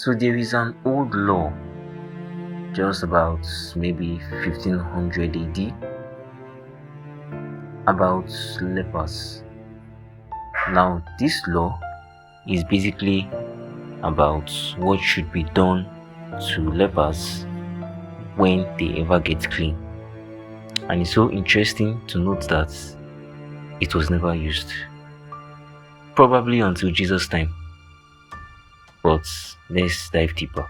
So there is an old law just about maybe 1500 AD about lepers. Now, this law is basically about what should be done to lepers when they ever get clean. And it's so interesting to note that it was never used, probably until Jesus' time. But let's dive deeper.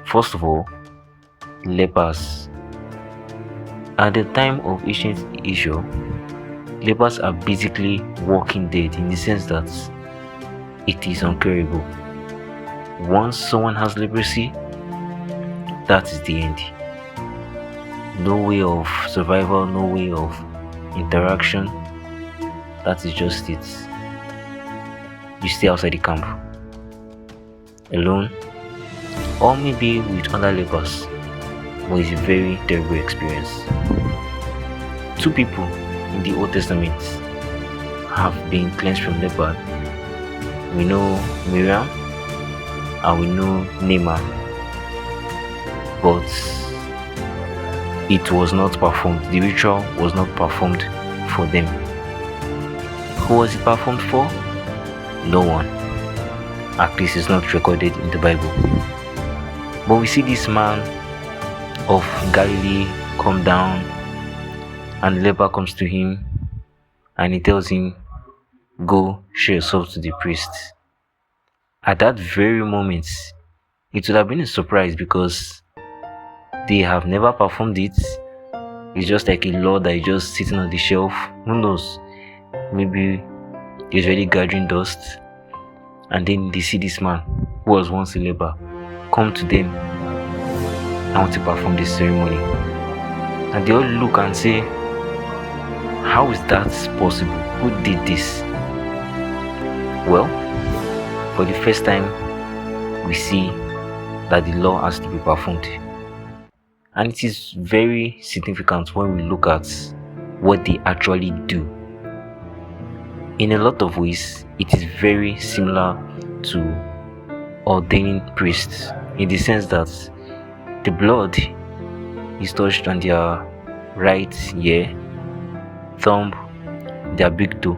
First of all, lepers. At the time of ancient Israel, lepers are basically walking dead in the sense that it is uncurable. Once someone has leprosy, that is the end. No way of survival, no way of interaction. That is just it. You stay outside the camp alone, or maybe with other lepers, but it's a very terrible experience. Two people in the Old Testament have been cleansed from leper. We know Miriam and we know Naaman, but it was not performed. The ritual was not performed for them. Who was it performed for? No one. At least it's not recorded in the Bible. But we see this man of Galilee come down, and the leper comes to him and he tells him, "Go show yourself to the priest." At that very moment, it would have been a surprise because they have never performed it. It's just like a law that is just sitting on the shelf. Who knows? Maybe he's already gathering dust, and then they see this man who was once a leper come to them and want to perform this ceremony, and they all look and say, "How is that possible? Who did this?" Well, for the first time, we see that the law has to be performed, and it is very significant when we look at what they actually do. In a lot of ways, it is very similar to ordaining priests, in the sense that the blood is touched on their right ear, thumb, their big toe,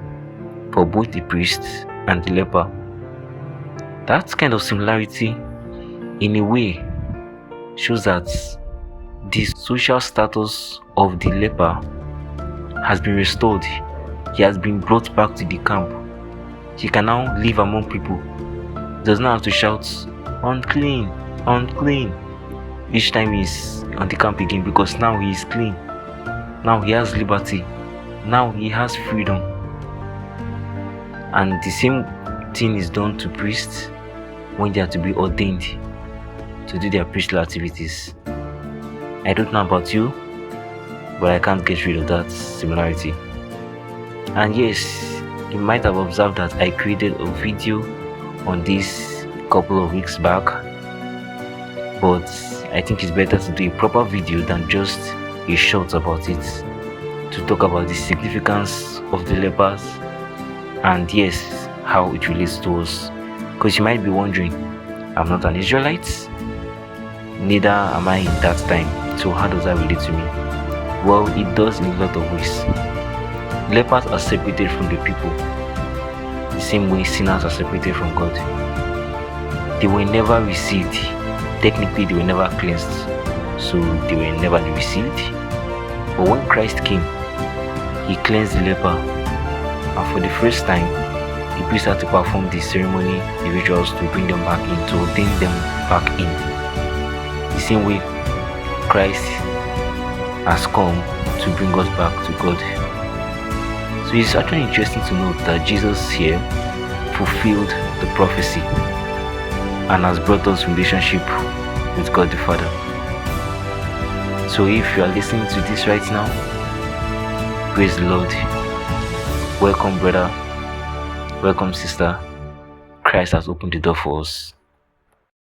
for both the priest and the leper. That kind of similarity, in a way, shows that the social status of the leper has been restored. He has been brought back to the camp. He can now live among people. He does not have to shout, "Unclean, unclean," each time he's on the camp again, because now he is clean. Now he has liberty. Now he has freedom. And the same thing is done to priests when they are to be ordained to do their priestly activities. I don't know about you, but I can't get rid of that similarity. And yes, you might have observed that I created a video on this a couple of weeks back, but I think it's better to do a proper video than just a short about it, to talk about the significance of the lepers and yes, how it relates to us. Because you might be wondering, I'm not an Israelite, neither am I in that time, so how does that relate to me? Well, it does in a lot of ways. Lepers are separated from the people, the same way sinners are separated from God. They were never received. Technically, they were never cleansed, so they were never received. But when Christ came, he cleansed the leper, and for the first time, the priest had to perform the ceremony, the rituals to bring them back in, to ordain them back in. The same way Christ has come to bring us back to God. So it's actually interesting to note that Jesus here fulfilled the prophecy and has brought us relationship with God the Father. So if you are listening to this right now, praise the Lord. Welcome, brother. Welcome, sister. Christ has opened the door for us.